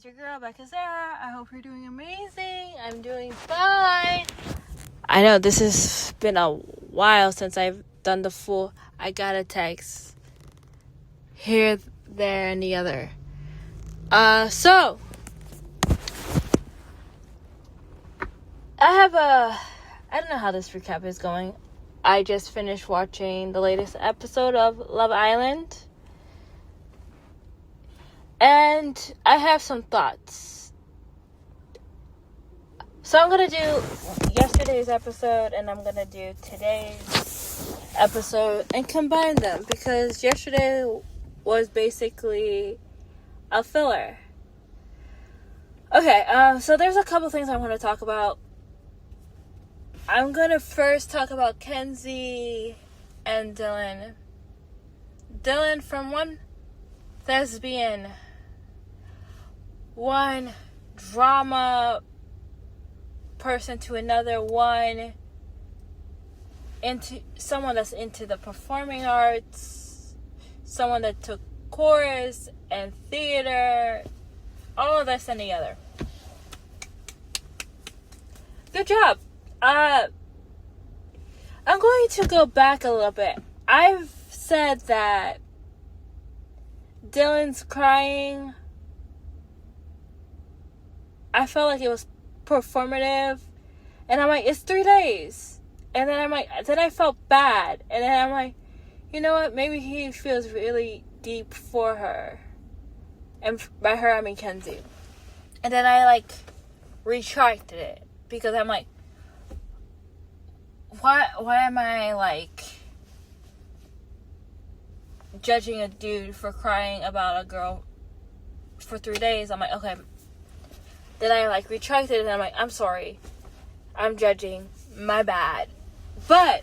is your girl, Becca Sarah. I hope you're doing amazing. I'm doing fine. I know this has been a while since I've done the full I got a text here, there, and the other. So I don't know how this recap is going. I just finished watching the latest episode of Love Island. And I have some thoughts. So I'm going to do yesterday's episode and I'm going to do today's episode and combine them. Because yesterday was basically a filler. Okay, so there's a couple things I want to talk about. I'm going to first talk about Kenzie and Dylan. Dylan, from one thespian, one drama person to another, one into someone that's into the performing arts, someone that took chorus and theater, all of this and the other. Good job. I'm going to go back a little bit. I've said that Dylan's crying, I felt like it was performative. And I'm like, it's 3 days. And then then I felt bad. And then I'm like, you know what? Maybe he feels really deep for her. And by her, I mean Kenzie. And then I retracted it. Because I'm like, why am I judging a dude for crying about a girl for 3 days? I'm like, okay. Then I retracted it and I'm like, I'm sorry. I'm judging. My bad. But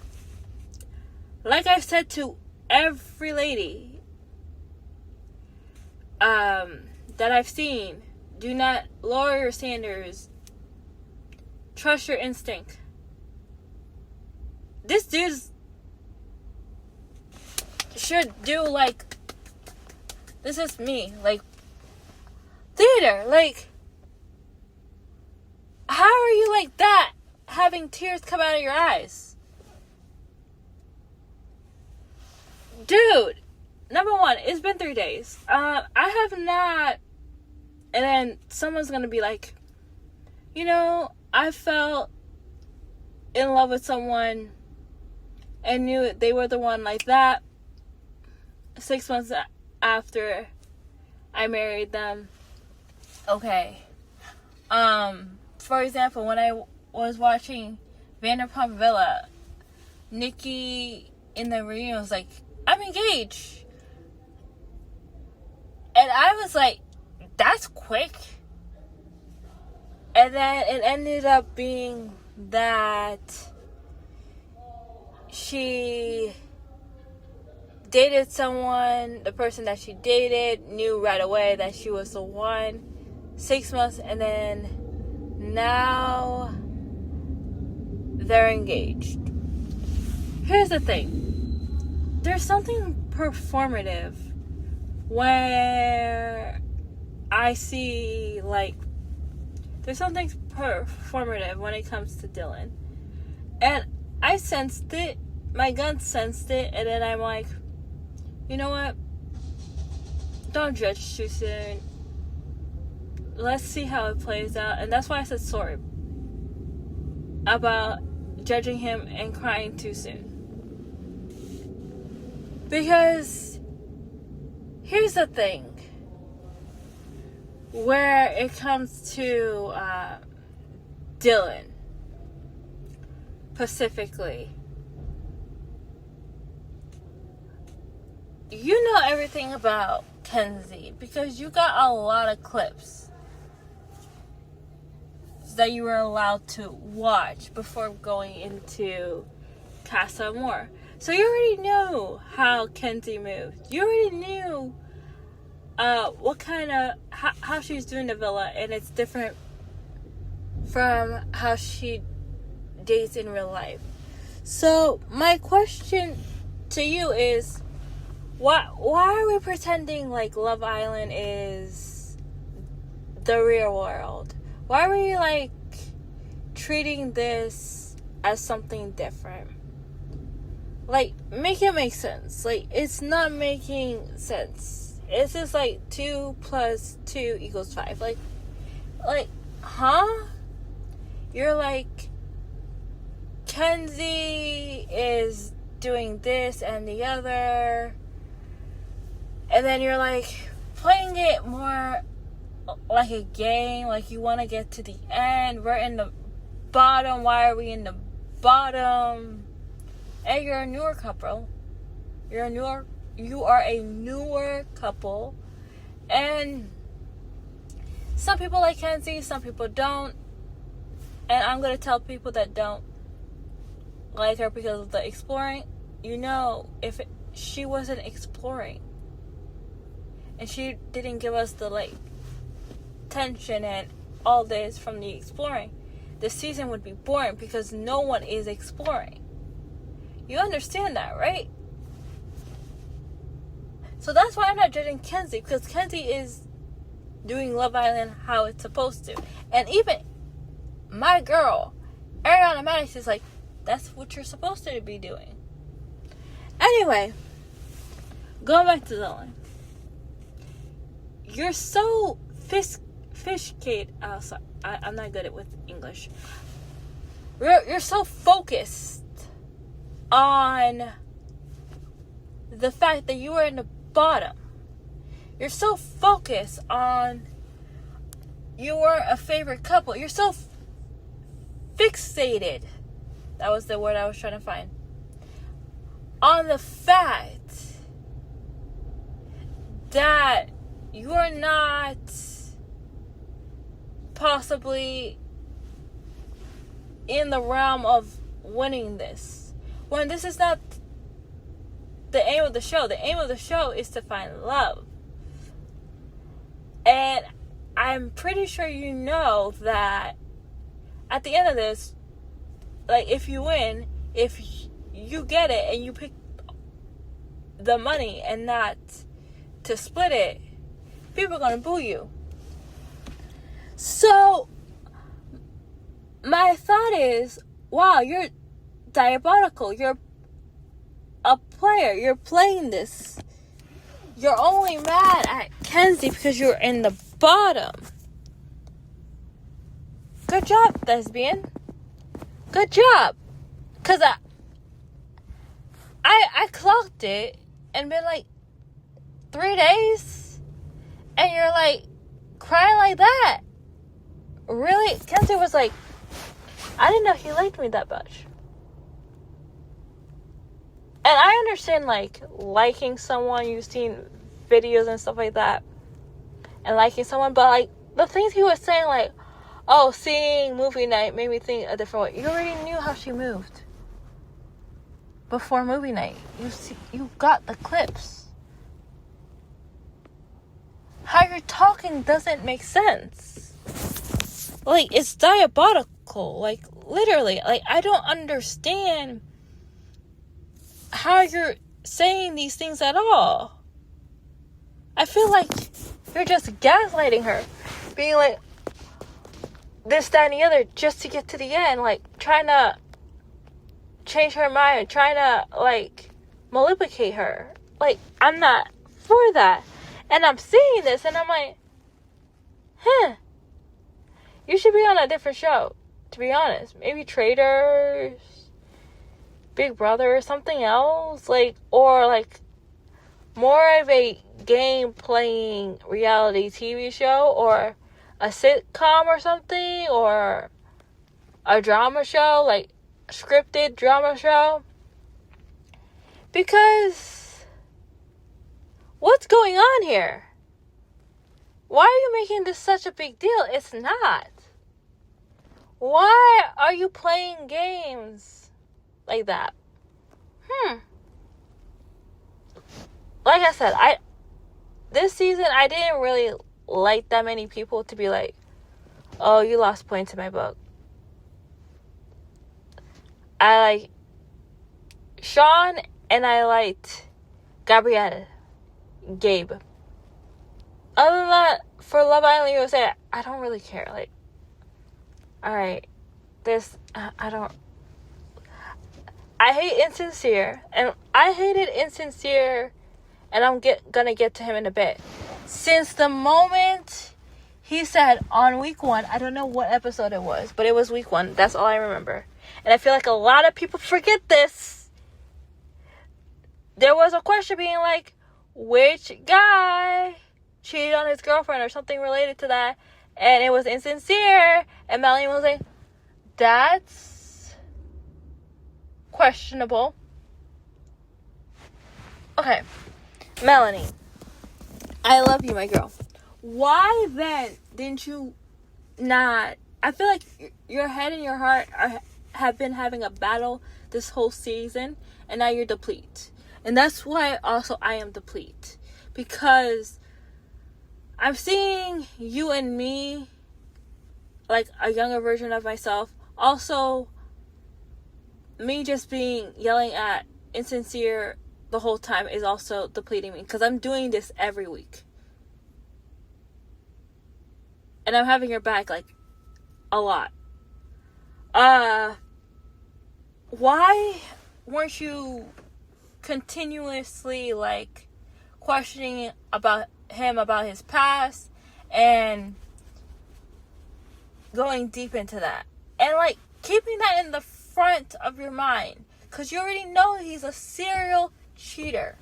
like I've said to every lady that I've seen, do not lower your standards. Trust your instinct. This dude should do this is me, theater, how are you like that, having tears come out of your eyes? Dude, number one, it's been 3 days. I have not, and then someone's gonna be like, I felt in love with someone and knew they were the one like that 6 months after I married them. Okay. For example, when I was watching Vanderpump Villa, Nikki in the reunion was like, I'm engaged. And I was like, that's quick. And then it ended up being that she dated someone, the person that she dated knew right away that she was the one. 6 months, and then now they're engaged. Here's the thing. There's something performative where I see there's something performative when it comes to Dylan. And I sensed it. My gut sensed it. And then I'm like, you know what? Don't judge too soon. Let's see how it plays out. And that's why I said sorry about judging him and crying too soon. Because here's the thing. Where it comes to Dylan specifically, you know everything about Kenzie because you got a lot of clips that you were allowed to watch before going into Casa Amor. So you already know how Kenzie moved. You already knew what kind of how she's doing the villa, and it's different from how she dates in real life. So my question to you is, why are we pretending like Love Island is the real world? Why were you like treating this as something different? Like, make it make sense. Like, it's not making sense. It's just like 2 + 2 = 5. Like, huh? You're like, Kenzie is doing this and the other, and then you're like playing it more like a game, like you want to get to the end. We're in the bottom. Why are we in the bottom? And you're a newer couple. You are a newer couple, and some people like Kenzie, some people don't. And I'm gonna tell people that don't like her because of the exploring. If she wasn't exploring and she didn't give us the like tension and all this from the exploring, the season would be boring because no one is exploring. You understand that, right? So that's why I'm not judging Kenzie, because Kenzie is doing Love Island how it's supposed to. And even my girl, Ariana Maddox, is like, that's what you're supposed to be doing. Anyway, going back to Zoe. You're so sophisticated. Oh, sorry. I'm not good with English. You're so focused on the fact that you are in the bottom. You're so focused on you are a favorite couple. You're so fixated. That was the word I was trying to find. On the fact that you are not possibly in the realm of winning this. When this is not the aim of the show. The aim of the show is to find love. And I'm pretty sure you know that at the end of this, like, if you win, if you get it and you pick the money and not to split it, people are going to boo you. So, my thought is, wow, you're diabolical. You're a player. You're playing this. You're only mad at Kenzie because you're in the bottom. Good job, lesbian. Good job. Because I clocked it and been like 3 days. And you're like crying like that. Really? Kenzie was like, I didn't know he liked me that much. And I understand, like, liking someone, you've seen videos and stuff like that, and liking someone, but, like, the things he was saying, like, oh, seeing movie night made me think a different way. You already knew how she moved before movie night. You got the clips. How you're talking doesn't make sense. Like, it's diabolical. Like, literally. Like, I don't understand how you're saying these things at all. I feel like you're just gaslighting her. Being like, this, that, and the other, just to get to the end. Like, trying to change her mind. Trying to, like, manipulate her. Like, I'm not for that. And I'm seeing this, and I'm like, you should be on a different show, to be honest. Maybe Traders, Big Brother, or something else. Like, or, like, more of a game-playing reality TV show, or a sitcom or something, or a drama show, like, a scripted drama show. Because what's going on here? Why are you making this such a big deal? It's not. Why are you playing games like that? Like I said, this season I didn't really like that many people to be like, oh, you lost points in my book. I like Sean, and I liked Gabe. Other than that, for Love Island USA, I don't really care. Like, alright, this, I hate insincere, and I hated insincere, and I'm gonna get to him in a bit. Since the moment he said on week 1, I don't know what episode it was, but it was week 1, that's all I remember. And I feel like a lot of people forget this. There was a question being like, which guy cheated on his girlfriend or something related to that? And it was insincere. And Melanie was like, that's questionable. Okay, Melanie, I love you, my girl. Why then didn't you not? I feel like your head and your heart have been having a battle this whole season, and now you're deplete. And that's why also I am deplete, because I'm seeing you and me, like a younger version of myself. Also, me just yelling at insincere the whole time is also depleting me, because I'm doing this every week. And I'm having your back, like, a lot. Why weren't you continuously, like, questioning about his past and going deep into that? And, like, keeping that in the front of your mind, because you already know he's a serial cheater.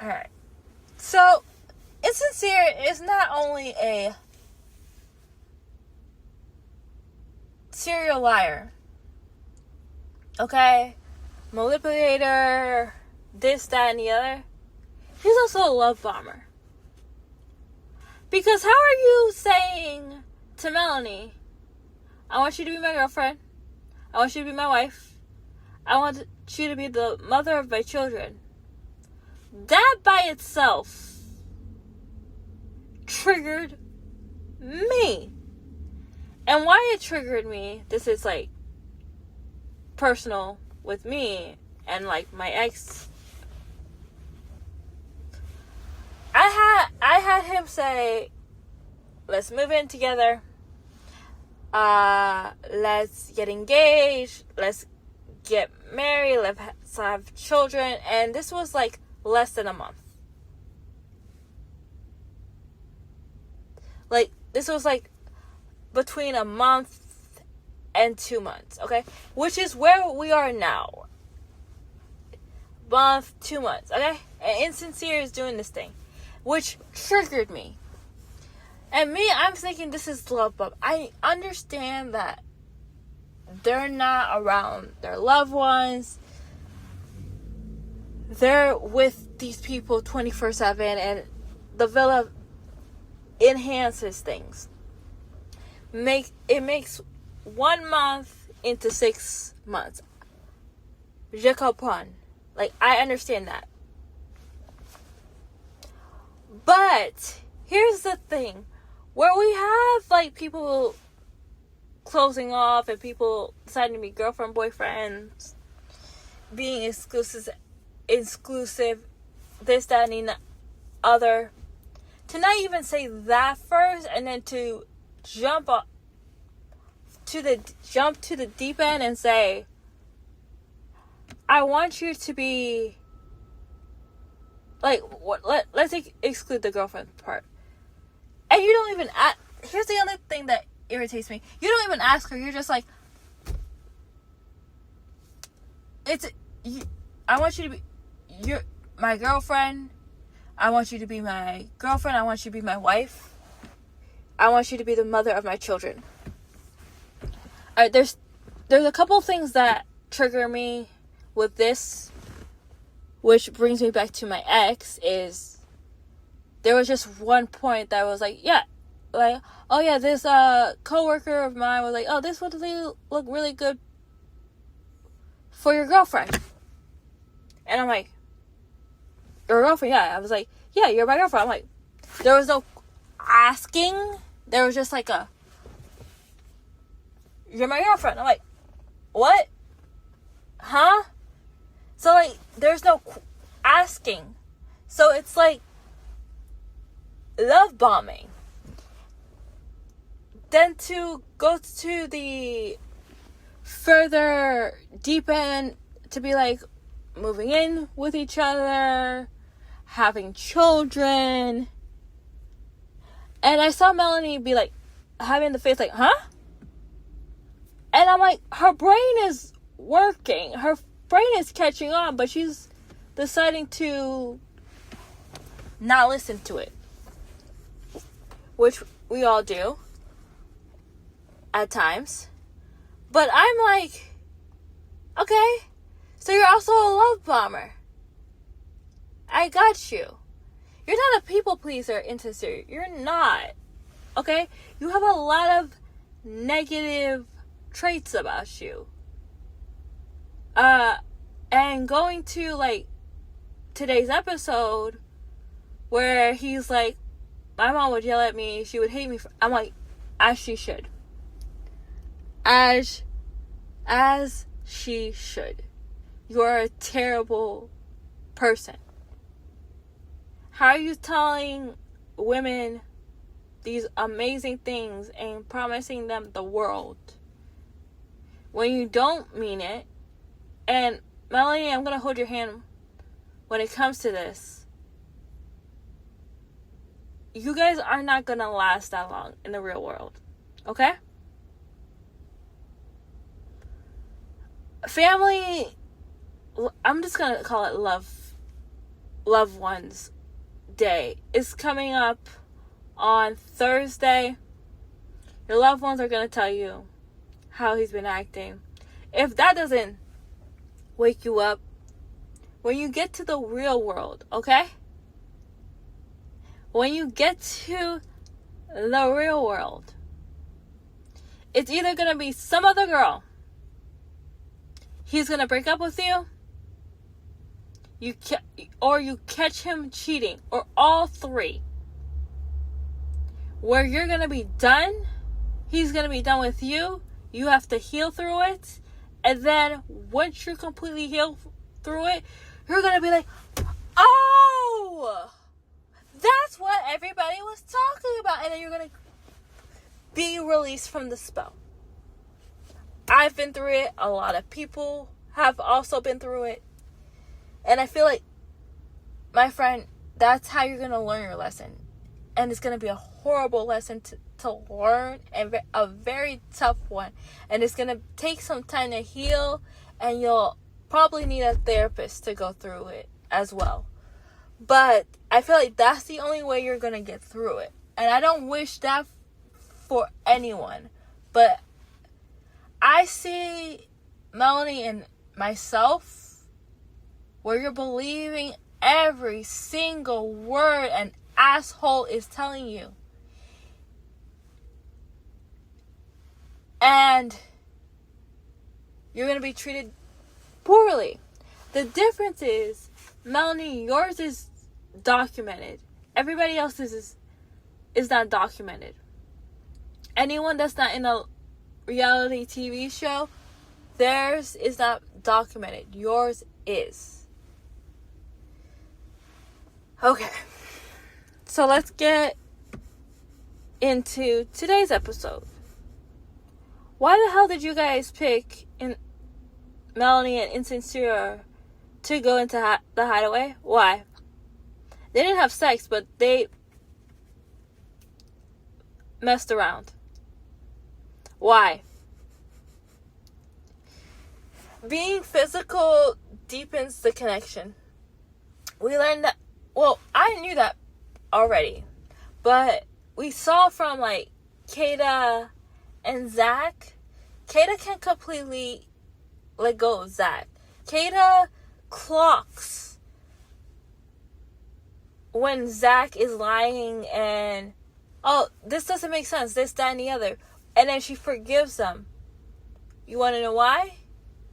Alright. So, insincere is not only a serial liar, okay, manipulator, this, that, and the other. He's also a love bomber. Because how are you saying to Melanie, I want you to be my girlfriend, I want you to be my wife, I want you to be the mother of my children? That by itself triggered me. And why it triggered me, this is like personal with me and like my ex. I had him say, let's move in together, let's get engaged, let's get married, let's have children. And this was like less than a month. Like, this was like between a month and 2 months, okay? Which is where we are now. Month, 2 months, okay? And insincere is doing this thing, which triggered me. And me, I'm thinking this is love bomb. I understand that they're not around their loved ones. They're with these people 24/7, and the villa enhances things. It makes 1 month into 6 months. Je comprends. Like, I understand that. But here's the thing. Where we have, like, people closing off and people deciding to be girlfriend, boyfriends, being exclusive, this, that, and the other. To not even say that first, and then to jump to the deep end and say, I want you to be like, let's exclude the girlfriend part. And you don't even here's the other thing that irritates me. You don't even ask her. You're just like, I want you to be my girlfriend. I want you to be my girlfriend. I want you to be my wife. I want you to be the mother of my children. Alright, there's a couple things that trigger me with this, which brings me back to my ex. Is there was just one point that was like, yeah, like, oh yeah, this coworker of mine was like, oh, this would look really good for your girlfriend. And I'm like, your girlfriend? Yeah. I was like, yeah, you're my girlfriend. I'm like, there was no asking. There was just like you're my girlfriend. I'm like, what? Huh? So, like, there's no asking. So it's like, love bombing. Then to go to the further deep end to be like moving in with each other, having children. And I saw Melanie be like, having the face like, huh? And I'm like, her brain is working. Her brain is catching on, but she's deciding to not listen to it. Which we all do at times. But I'm like, okay, so you're also a love bomber. I got you. You're not a people pleaser, insincere. You're not. Okay? You have a lot of negative traits about you. And going to like today's episode where he's like, my mom would yell at me, she would hate me. I'm like, as she should. As she should. You are a terrible person. How are you telling women these amazing things and promising them the world when you don't mean it? And Melanie, I'm going to hold your hand when it comes to this. You guys are not going to last that long in the real world. Okay? Family, I'm just going to call it loved ones day, is coming up on Thursday. Your loved ones are going to tell you how he's been acting. If that doesn't wake you up, when you get to the real world, okay? When you get to the real world, it's either going to be some other girl. He's going to break up with you. Or you catch him cheating. Or all three. Where you're going to be done. He's going to be done with you. You have to heal through it. And then once you're completely healed through it, you're going to be like, oh, that's what everybody was talking about. And then you're going to be released from the spell. I've been through it. A lot of people have also been through it. And I feel like, my friend, that's how you're going to learn your lesson. And it's going to be a horrible lesson to learn, and a very tough one. And it's going to take some time to heal, and you'll probably need a therapist to go through it as well. But I feel like that's the only way you're going to get through it. And I don't wish that for anyone. But I see Melanie and myself where you're believing every single word an asshole is telling you. And you're going to be treated poorly. The difference is, Melanie, yours is documented. Everybody else's is not documented. Anyone that's not in a reality TV show, theirs is not documented. Yours is. Okay. So let's get into today's episode. Why the hell did you guys pick Melanie and Insincere to go into the hideaway? Why? They didn't have sex, but they messed around. Why? Being physical deepens the connection. We learned that, well, I knew that already, but we saw from like Kayda and Zack, Kayda can't completely let go of Zack. Kayda clocks when Zack is lying and, oh, this doesn't make sense, this, that, and the other. And then she forgives them. You want to know why?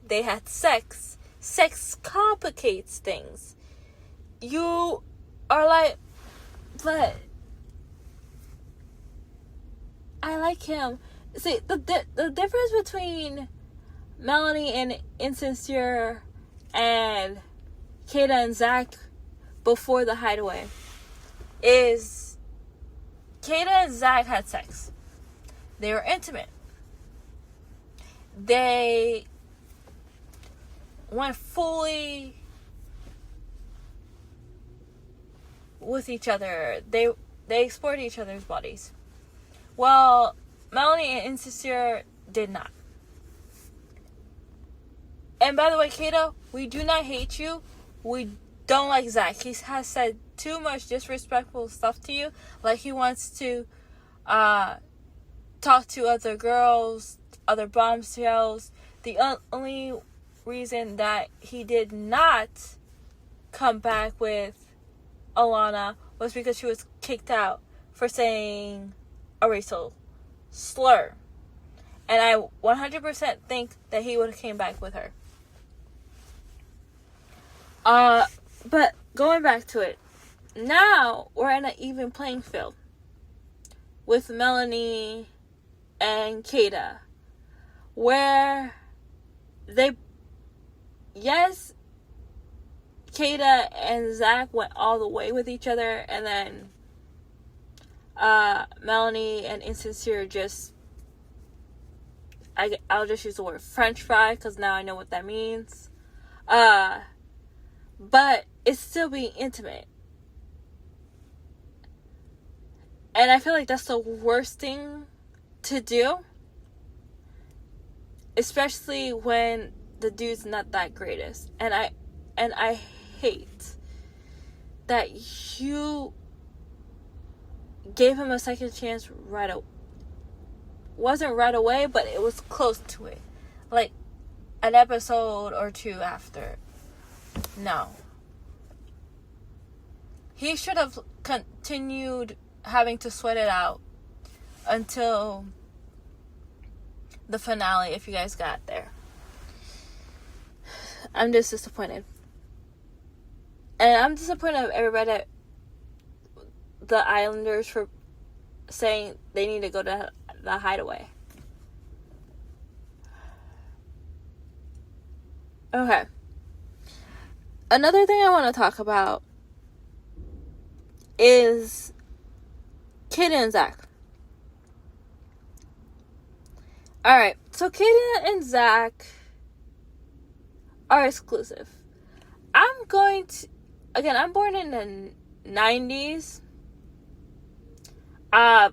They had sex. Sex complicates things. You are like, but I like him. See, the difference between Melanie and Insincere and Kayda and Zack before the hideaway is Kayda and Zack had sex. They were intimate. They went fully with each other. They explored each other's bodies. Well, Melanie and Insincere did not. And by the way, Kayda, we do not hate you. We don't like Zack. He has said too much disrespectful stuff to you. Like he wants to talk to other girls, other bombshells. The only reason that he did not come back with Alana was because she was kicked out for saying a racial slur. And I 100% think that he would have came back with her. But going back to it, now we're in an even playing field with Melanie and Kayda, where yes, Kayda and Zack went all the way with each other, and then Melanie and Insincere just, I'll just use the word French fry because now I know what that means. But it's still being intimate. And I feel like that's the worst thing to do. Especially when the dude's not that greatest. And I hate that you gave him a second chance right away. Wasn't right away, but it was close to it. Like an episode or two after. No. He should have continued having to sweat it out until the finale, if you guys got there. I'm just disappointed. And I'm disappointed of everybody at the Islanders for saying they need to go to the hideaway. Okay. Another thing I want to talk about is Kayda and Zack. Alright, so Kayda and Zack are exclusive. I'm born in the 90s. I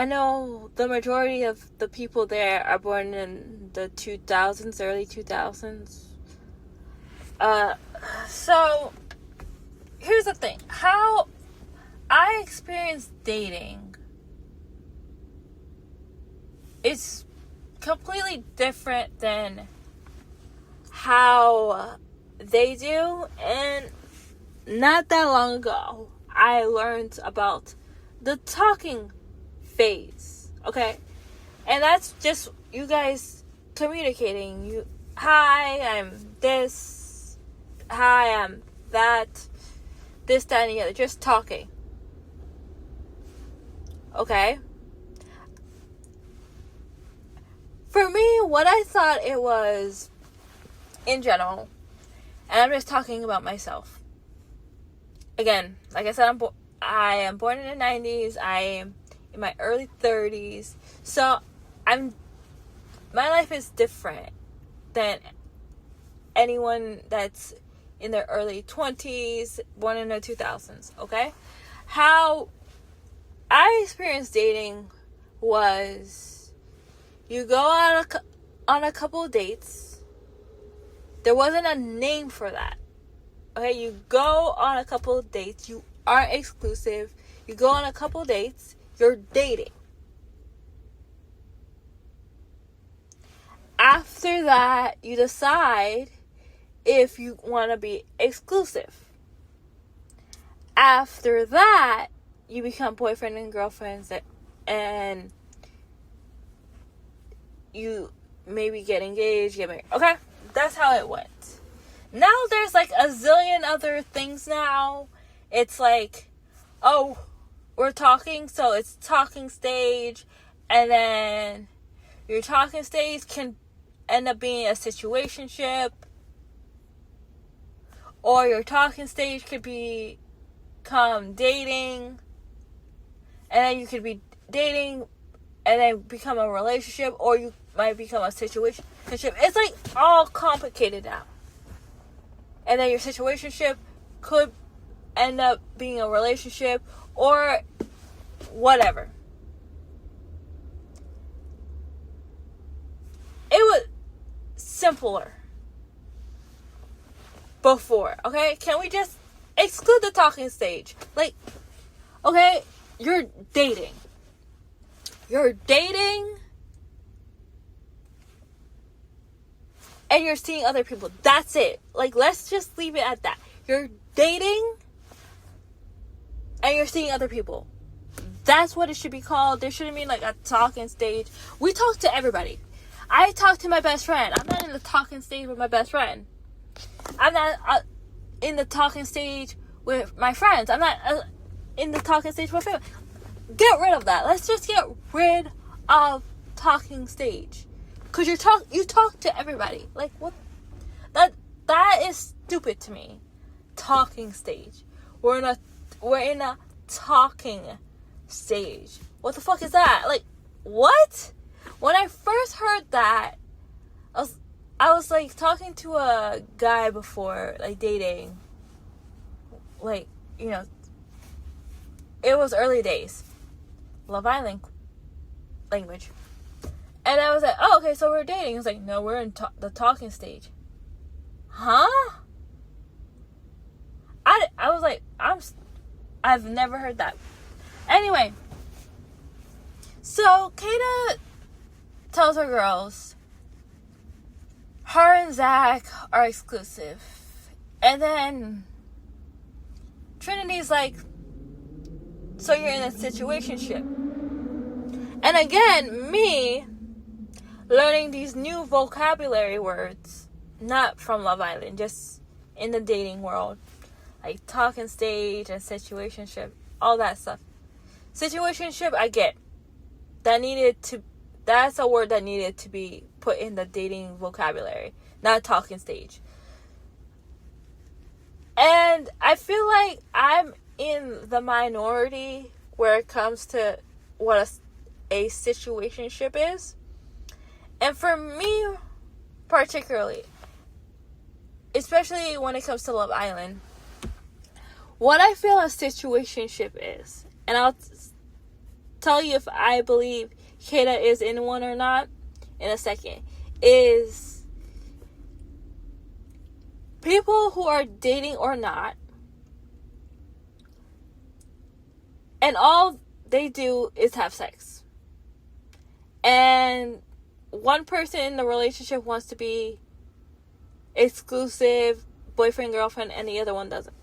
know the majority of the people there are born in the 2000s, early 2000s. So here's the thing. How I experienced dating is completely different than how they do. And not that long ago, I learned about the talking phase. Okay? And that's just you guys communicating. Hi, I'm this. Hi, I'm that. This, that, and the other. Just talking. Okay? For me, what I thought it was, in general, and I'm just talking about myself. Again, like I said, I am born in the 90s. I am in my early 30s. So, my life is different than anyone that's in their early 20s, born in the 2000s, okay? How I experienced dating was you go on a couple of dates. There wasn't a name for that. Okay, you go on a couple of dates. You aren't exclusive. You go on a couple of dates. You're dating. After that, you decide if you want to be exclusive. After that, you become boyfriend and girlfriends, and you maybe get engaged, get married. Okay? That's how it went. Now there's like a zillion other things now. It's like, oh, we're talking, so it's talking stage, and then your talking stage can end up being a situationship, or your talking stage could become dating, And then you could be dating and then become a relationship, or you might become a situationship. It's like all complicated now. And then your situationship could end up being a relationship or whatever. It was simpler before, okay? Can we just exclude the talking stage? Like, okay, you're dating. And you're seeing other people. That's it. Like, let's just leave it at that. You're dating and you're seeing other people. That's what it should be called. There shouldn't be like a talking stage. We talk to everybody. I talk to my best friend. I'm not in the talking stage with my best friend. I'm not in the talking stage with my friends. I'm not in the talking stage with my family. Get rid of that. Let's just get rid of talking stage. Cause you talk to everybody. Like, what? That is stupid to me. Talking stage. We're in a talking stage. What the fuck is that? Like, what? When I first heard that, I was like talking to a guy before, like dating. Like, you know, it was early days. Love Island language. And I was like, oh, okay, so we're dating. He was like, no, we're in the talking stage. Huh? I was like, I've never heard that. Anyway, so Kayda tells her girls her and Zack are exclusive. And then Trinity's like, so you're in a situationship. And again, me learning these new vocabulary words, not from Love Island, just in the dating world. Like talking stage and situationship, all that stuff. Situationship, I get. That's a word that needed to be put in the dating vocabulary, not talking stage. And I feel like I'm in the minority where it comes to what a situationship is. And for me, particularly, especially when it comes to Love Island, what I feel a situationship is, and I'll tell you if I believe Kayda is in one or not in a second, is people who are dating or not, and all they do is have sex. And one person in the relationship wants to be exclusive, boyfriend, girlfriend, and the other one doesn't.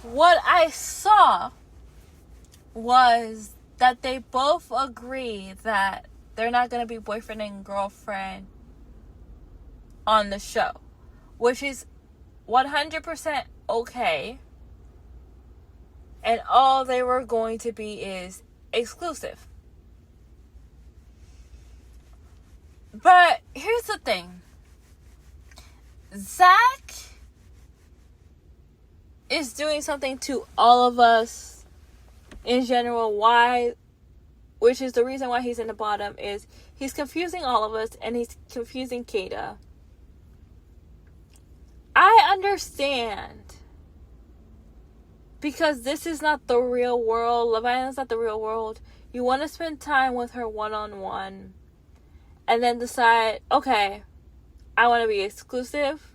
What I saw was that they both agree that they're not going to be boyfriend and girlfriend on the show, which is 100% okay. And all they were going to be is exclusive. But here's the thing. Zack is doing something to all of us in general. Why? Which is the reason why he's in the bottom, is he's confusing all of us and he's confusing Kayda. I understand. Because this is not the real world. Love Island's not the real world. You want to spend time with her one-on-one. And then decide, okay, I want to be exclusive.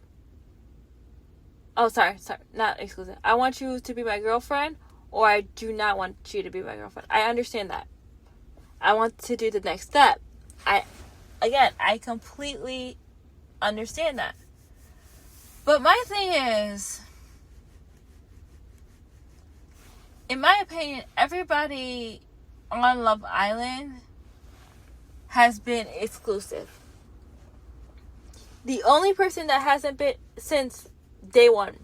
Oh, sorry, not exclusive. I want you to be my girlfriend, or I do not want you to be my girlfriend. I understand that. I want to do the next step. I completely understand that. But my thing is, in my opinion, everybody on Love Island has been exclusive. The only person that hasn't been since day one.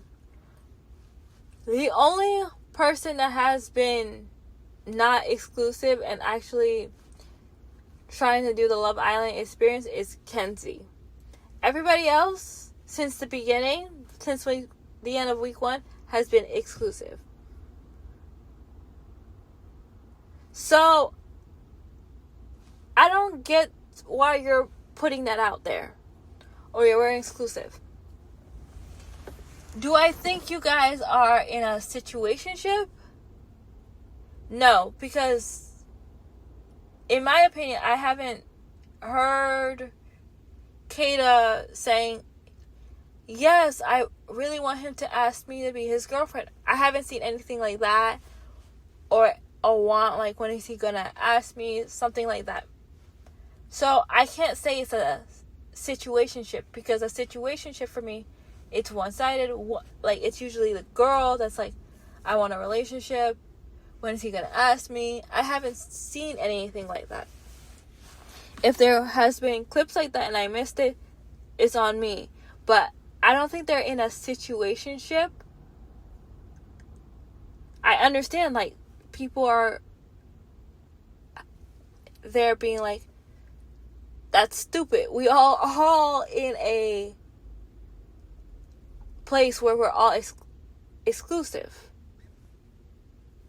The only person that has been not exclusive and actually trying to do the Love Island experience is Kenzie. Everybody else, since the beginning, since the end of week 1, has been exclusive. So, I don't get why you're putting that out there. Or you're wearing exclusive. Do I think you guys are in a situationship? No, because in my opinion, I haven't heard Kayda saying, yes, I really want him to ask me to be his girlfriend. I haven't seen anything like that. Or a want, like, when is he gonna ask me? Something like that. So, I can't say it's a situationship. Because a situationship for me, it's one-sided. Like, it's usually the girl that's like, I want a relationship. When is he gonna ask me? I haven't seen anything like that. If there has been clips like that and I missed it, it's on me. But I don't think they're in a situationship. I understand, like, people are there being like, that's stupid. We all in a place where we're all exclusive.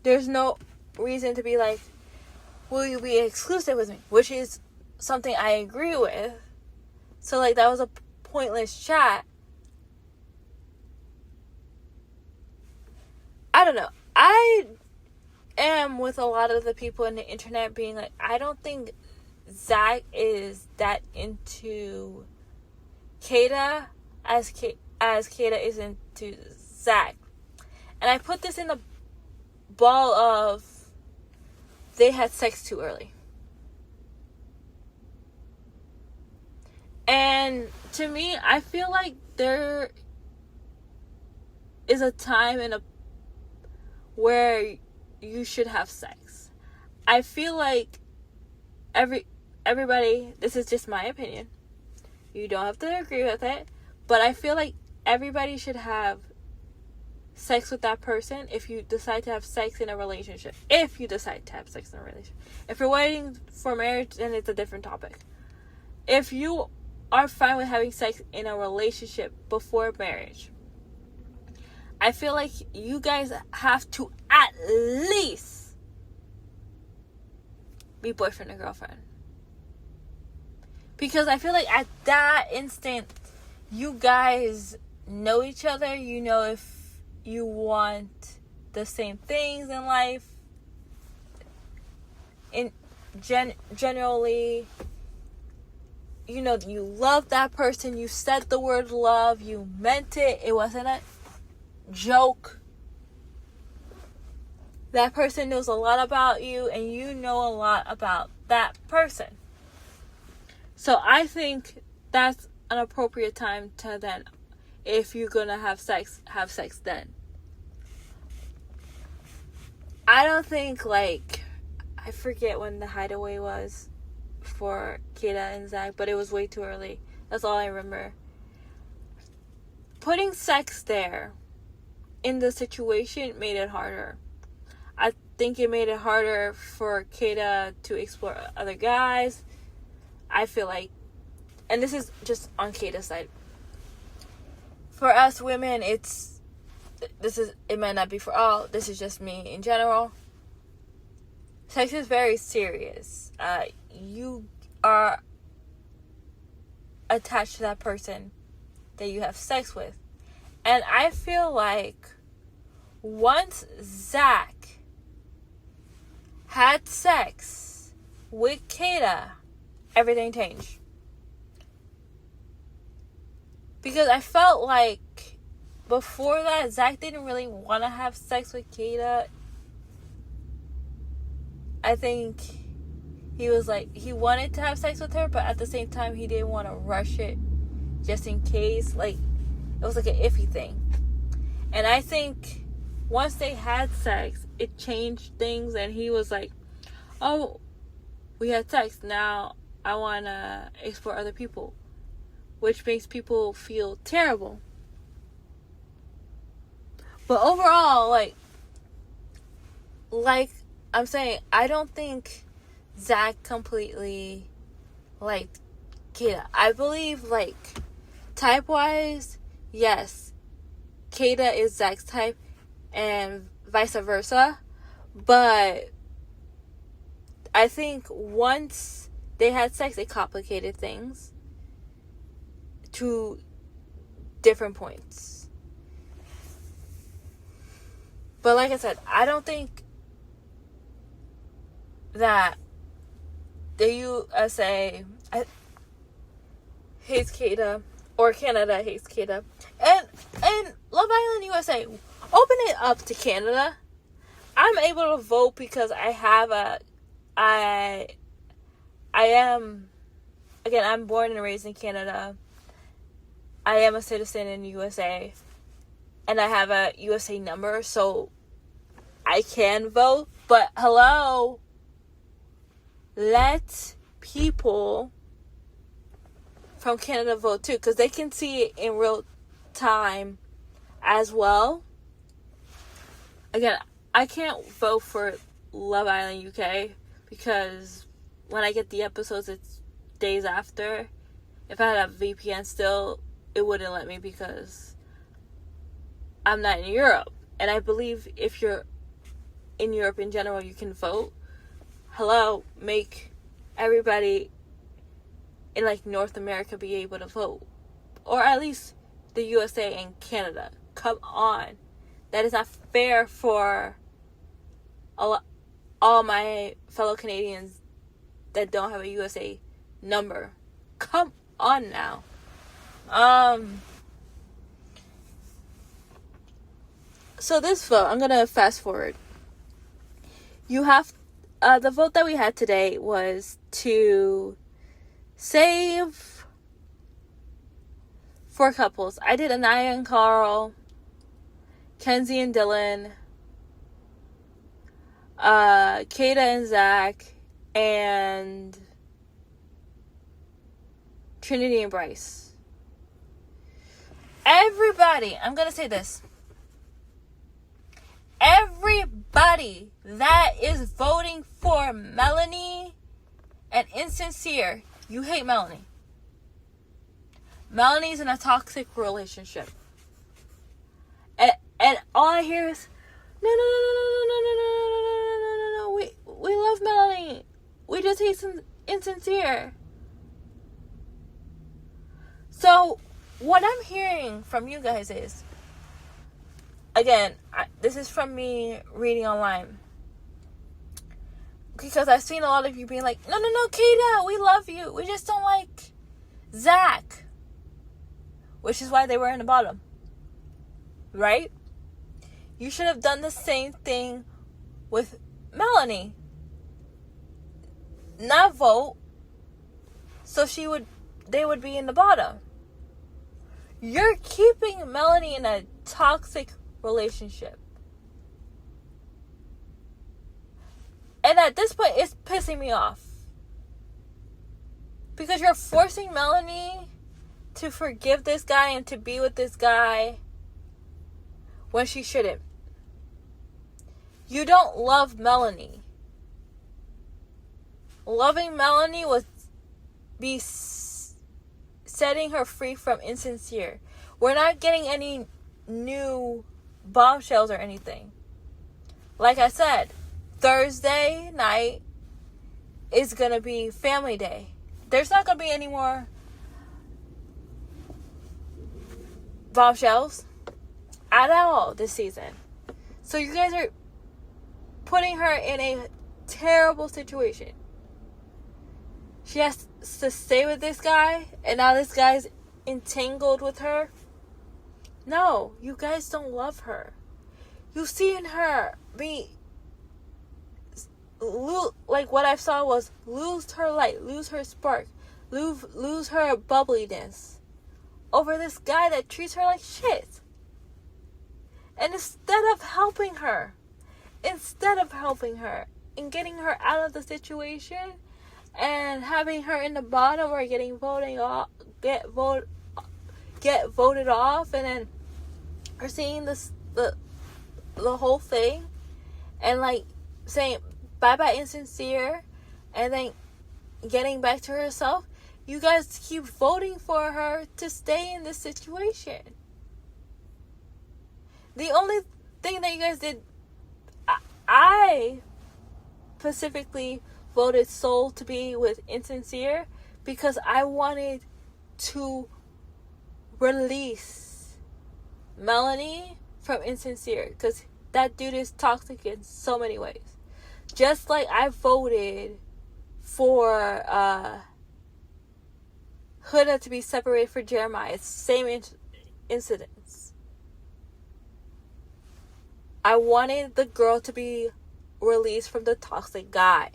There's no reason to be like, will you be exclusive with me? Which is something I agree with. So, like, that was a pointless chat. I don't know. I am with a lot of the people in the internet being like, I don't think Zack is that into Kayda as Kayda is into Zack. And I put this in the ball of they had sex too early. And to me, I feel like there is a time and a where you should have sex. I feel like everybody, this is just my opinion. You don't have to agree with it, but I feel like everybody should have sex with that person if you decide to have sex in a relationship. If you decide to have sex in a relationship. If you're waiting for marriage, then it's a different topic. If you are fine with having sex in a relationship before marriage, I feel like you guys have to at least be boyfriend and girlfriend. Because I feel like at that instant, you guys know each other. You know if you want the same things in life. Generally, you know, you love that person. You said the word love. You meant it. It wasn't a joke. That person knows a lot about you, and you know a lot about that person. So I think that's an appropriate time to then, if you're gonna have sex then. I don't think, like, I forget when the hideaway was for Kayda and Zack, but it was way too early. That's all I remember. Putting sex there in the situation made it harder. I think it made it harder for Kayda to explore other guys. I feel like, and this is just on Kayda's side. For us women, it might not be for all. This is just me in general. Sex is very serious. You are attached to that person that you have sex with. And I feel like once Zack had sex with Kayda, everything changed. Because I felt like before that, Zack didn't really want to have sex with Kayda. I think he was like, he wanted to have sex with her, but at the same time, he didn't want to rush it just in case. Like, it was like an iffy thing. And I think once they had sex, it changed things, and he was like, oh, we had sex, now I want to explore other people, which makes people feel terrible. But overall, like I'm saying, I don't think Zack completely liked Kayda. I believe, like, type-wise, yes, Kayda is Zack's type. and vice versa. But I think once they had sex, it complicated things to different points. But like I said, I don't think that the USA hates Kayda, or Canada hates Kayda. And Love Island USA, open it up to Canada. I'm able to vote because I am, again, I'm born and raised in Canada. I am a citizen in the USA. And I have a USA number, so I can vote. But hello, let people from Canada vote too, because they can see it in real time as well. Again, I can't vote for Love Island UK because when I get the episodes, it's days after. If I had a VPN still, it wouldn't let me because I'm not in Europe. And I believe if you're in Europe in general, you can vote. Hello, make everybody in like North America be able to vote. Or at least the USA and Canada. Come on. That is not fair for all my fellow Canadians that don't have a USA number. Come on now. So this vote, I'm gonna fast forward. You have the vote that we had today was to save 4 couples. I did Anaya and Carl, Kenzie and Dylan, Kayda and Zack, and Trinity and Bryce. Everybody, I'm gonna say this. Everybody that is voting for Melanie and Insincere, you hate Melanie. Melanie's in a toxic relationship. And all I hear is, no. We love Melanie. We just hate Insincere. So, what I'm hearing from you guys is, again, this is from me reading online. Because I've seen a lot of you being like, no, Kayda, we love you. We just don't like Zack. Which is why they were in the bottom. Right? You should have done the same thing with Melanie. Not vote. So they would be in the bottom. You're keeping Melanie in a toxic relationship. And at this point, it's pissing me off. Because you're forcing Melanie to forgive this guy and to be with this guy when she shouldn't. You don't love Melanie. Loving Melanie would be setting her free from Insincere. We're not getting any new bombshells or anything. Like I said, Thursday night is going to be family day. There's not going to be any more bombshells at all this season. So you guys are putting her in a terrible situation. She has to stay with this guy, and now this guy's entangled with her. No, you guys don't love her. You've seen her like what I saw was lose her light, lose her spark, lose her bubbliness over this guy that treats her like shit. And instead of helping her and getting her out of the situation and having her in the bottom or get voted off, and then her seeing this the whole thing and like saying bye Insincere and then getting back to herself, you guys keep voting for her to stay in this situation. The only thing that you guys did, I specifically voted Soul to be with Insincere because I wanted to release Melanie from Insincere, because that dude is toxic in so many ways. Just like I voted for Huda to be separated for Jeremiah. It's the same incidents. I wanted the girl to be released from the toxic guy.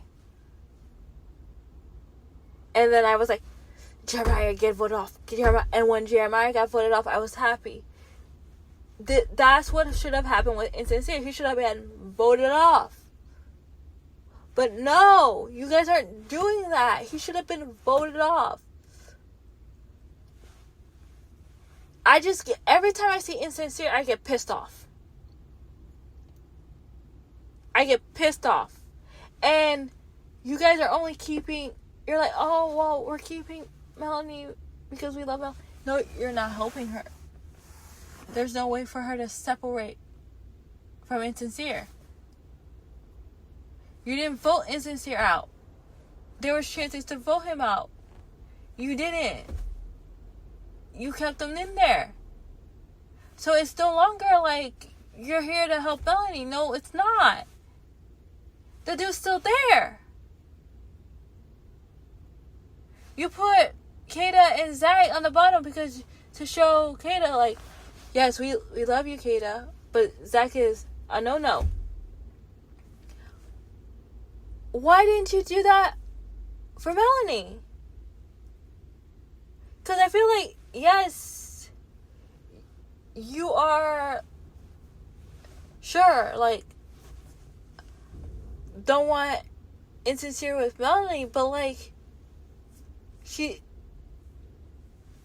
And then I was like, Jeremiah, get voted off. And when Jeremiah got voted off, I was happy. That's what should have happened with Insincere. He should have been voted off. But no, you guys aren't doing that. He should have been voted off. Every time I see Insincere, I get pissed off. And you guys are only you're like, oh, well, we're keeping Melanie because we love Melanie. No, you're not helping her. There's no way for her to separate from Insincere. You didn't vote Insincere out. There was chances to vote him out. You didn't. You kept him in there. So it's no longer like you're here to help Melanie. No, it's not. The dude's still there. You put Kayda and Zack on the bottom because to show Kayda, like, yes, we love you, Kayda, but Zack is a no-no. Why didn't you do that for Melanie? Because I feel like, yes, you are sure, like, don't want Insincere with Melanie, but like,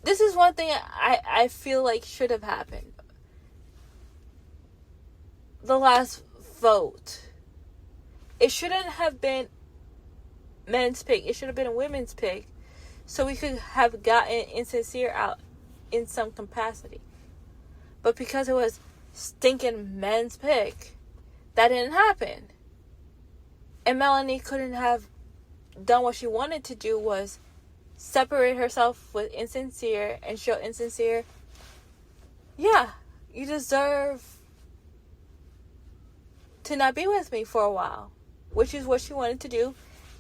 this is one thing I feel like should have happened. The last vote. It shouldn't have been men's pick. It should have been a women's pick. So we could have gotten Insincere out in some capacity. But because it was stinking men's pick, that didn't happen. And Melanie couldn't have done what she wanted to do, was separate herself with Insincere and show Insincere, yeah, you deserve to not be with me for a while, which is what she wanted to do.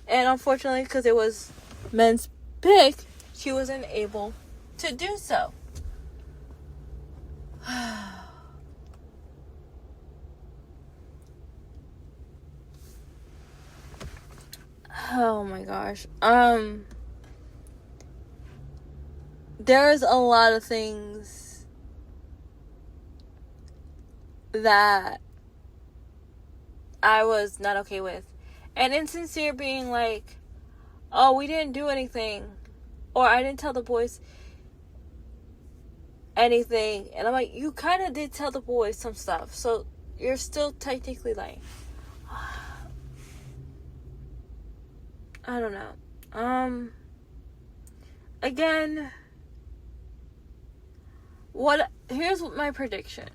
And unfortunately, because it was men's pick, she wasn't able to do so. Oh my gosh. There's a lot of things that I was not okay with. And Insincere being like, oh, we didn't do anything, or I didn't tell the boys anything. And I'm like, you kind of did tell the boys some stuff, so you're still technically lying. I don't know. Again, here's my prediction.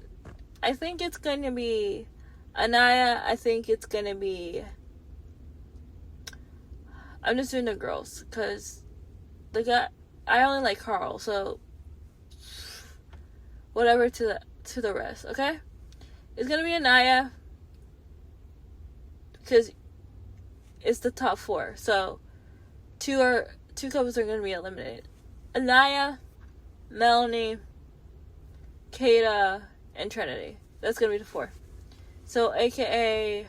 I think it's going to be Anaya. I think it's going to be, I'm just doing the girls, because the guy, I only like Carl, so whatever to the rest, okay? It's going to be Anaya, because it's the top 4. So two couples are going to be eliminated. Anaya, Melanie, Kayda, and Trinity. That's going to be the 4. So aka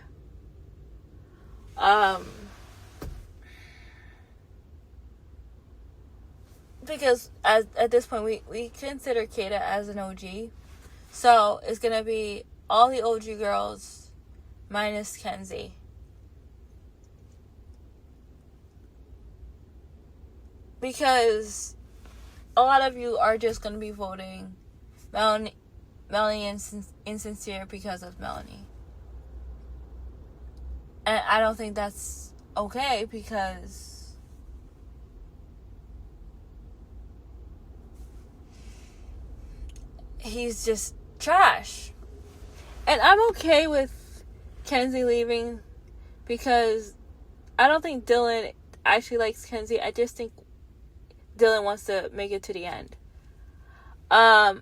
because at this point we consider Kayda as an OG. So it's going to be all the OG girls minus Kenzie. Because a lot of you are just going to be voting Melanie Insincere because of Melanie. And I don't think that's okay, because he's just trash. And I'm okay with Kenzie leaving because I don't think Dylan actually likes Kenzie. I just think Dylan wants to make it to the end. I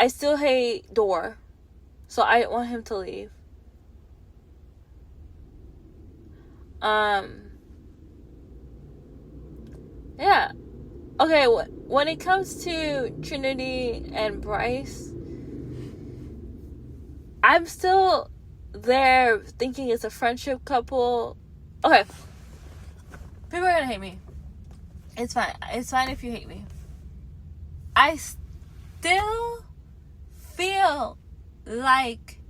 still hate Dor, so I didn't want him to leave. Yeah. Okay, when it comes to Trinity and Bryce, I'm still there thinking it's a friendship couple. Okay. People are gonna hate me. It's fine. It's fine if you hate me. I still feel like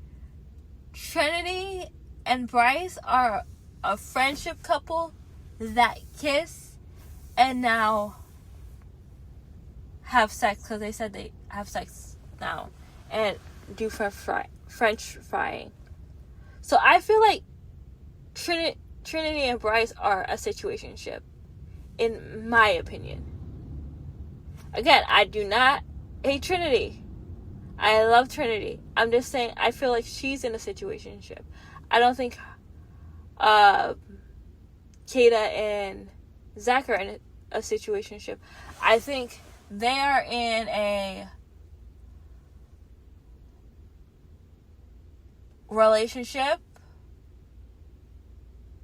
Trinity and Bryce are a friendship couple that kiss and now have sex because they said they have sex now and do French frying. So I feel like Trinity and Bryce are a situationship, in my opinion. Again, I do not hate Trinity. I love Trinity. I'm just saying I feel like she's in a situationship. I don't think Kayda and Zack are in a situationship. I think they are in a relationship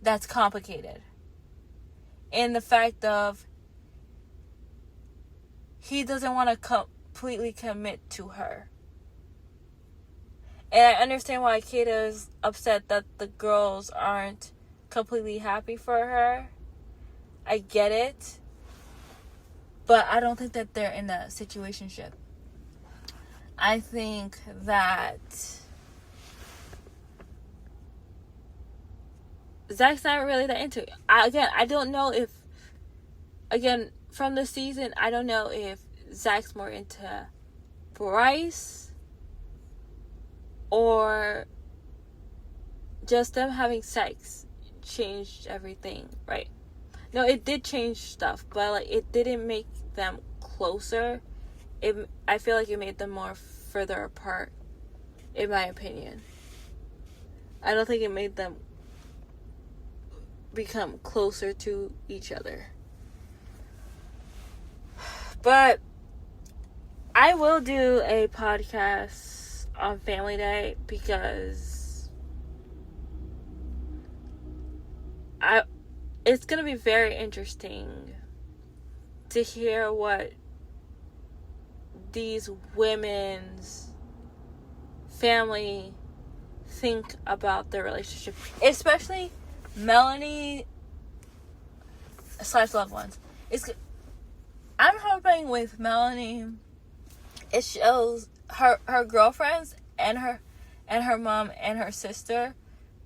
that's complicated. In the fact of he doesn't want to completely commit to her. And I understand why Kayda is upset that the girls aren't completely happy for her. I get it. But I don't think that they're in a situationship. I think that Zack's not really that into it. I don't know if, again, from the season, I don't know if Zack's more into Bryce or just them having sex changed everything, right? No, it did change stuff, but like it didn't make them closer. I feel like it made them more further apart, in my opinion. I don't think it made them become closer to each other. But I will do a podcast on Family Day because it's going to be very interesting to hear what these women's family think about their relationship, especially Melanie / loved ones. I'm hoping with Melanie, it shows her girlfriends and her mom and her sister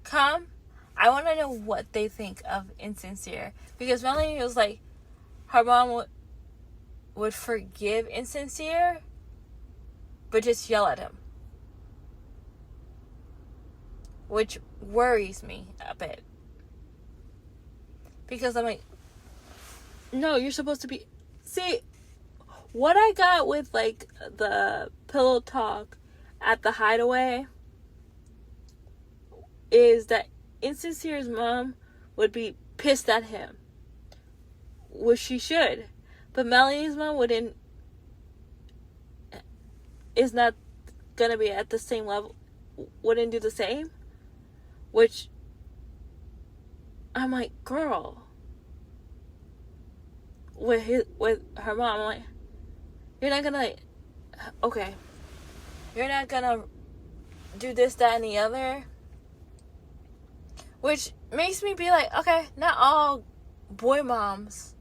come. I want to know what they think of Insincere, because Melanie was like, her mom would forgive Insincere, but just yell at him, which worries me a bit, because I'm like, no, you're supposed to be. See, what I got with like the pillow talk at the Hideaway is that Insincere's mom would be pissed at him, which she should, but Melanie's mom is not gonna be at the same level, wouldn't do the same, which I'm like, girl, with her mom, I'm like, you're not gonna, okay, you're not gonna do this, that, and the other. Which makes me be like, okay, not all boy moms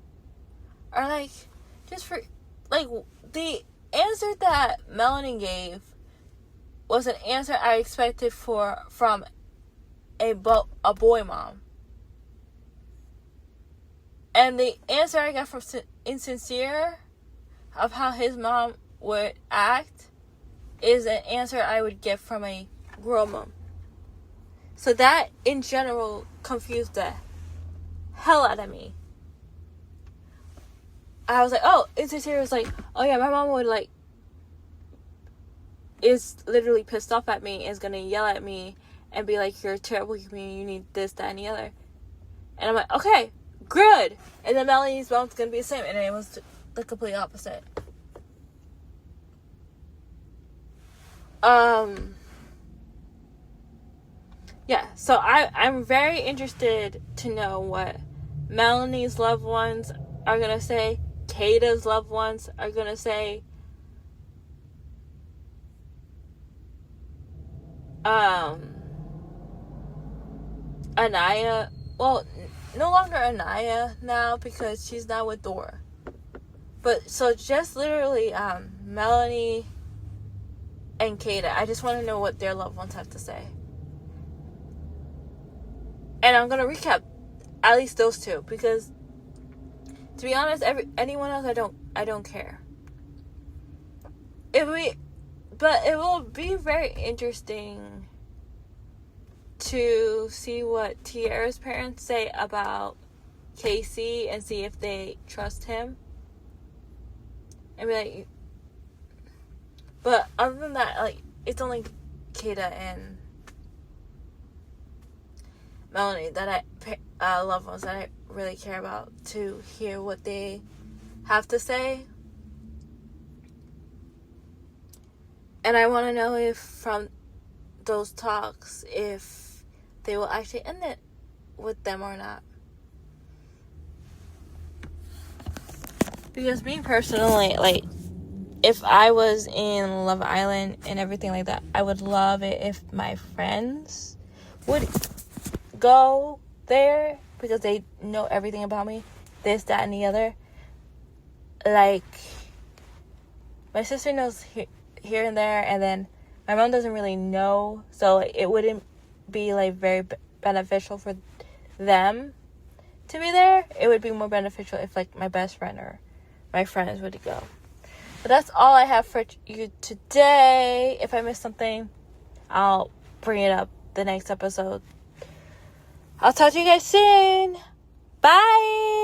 are like, just for, like, the answer that Melanie gave was an answer I expected from a boy mom. And the answer I got from Insincere of how his mom would act is an answer I would get from a girl mom. So that, in general, confused the hell out of me. I was like, oh, Insincere was like, oh yeah, my mom would like, is literally pissed off at me, is gonna yell at me and be like, you're a terrible human, you need this, that, and the other. And I'm like, okay, good. And then Melanie's mom's gonna be the same, and it was the complete opposite. Yeah, so I'm very interested to know what Melanie's loved ones are gonna say, Kayda's loved ones are gonna say, Anaya, well, no longer Anaya now because she's now with Dora. But so just literally Melanie and Kayda, I just want to know what their loved ones have to say. And I'm gonna recap at least those two, because to be honest, anyone else I don't care. It will be very interesting to see what Tiara's parents say about Casey and see if they trust him. And be like, but other than that, like, it's only Kayda and Melanie that loved ones that I really care about, to hear what they have to say. And I want to know if from those talks, if they will actually end it with them or not. Because me personally, like, if I was in Love Island and everything like that, I would love it if my friends would go there, because they know everything about me, this, that, and the other. Like, my sister knows here and there, and then my mom doesn't really know, so it wouldn't be like very beneficial for them to be there. It would be more beneficial if like my best friend or my friends would go. But that's all I have for you today. If I missed something, I'll bring it up the next episode. I'll talk to you guys soon. Bye.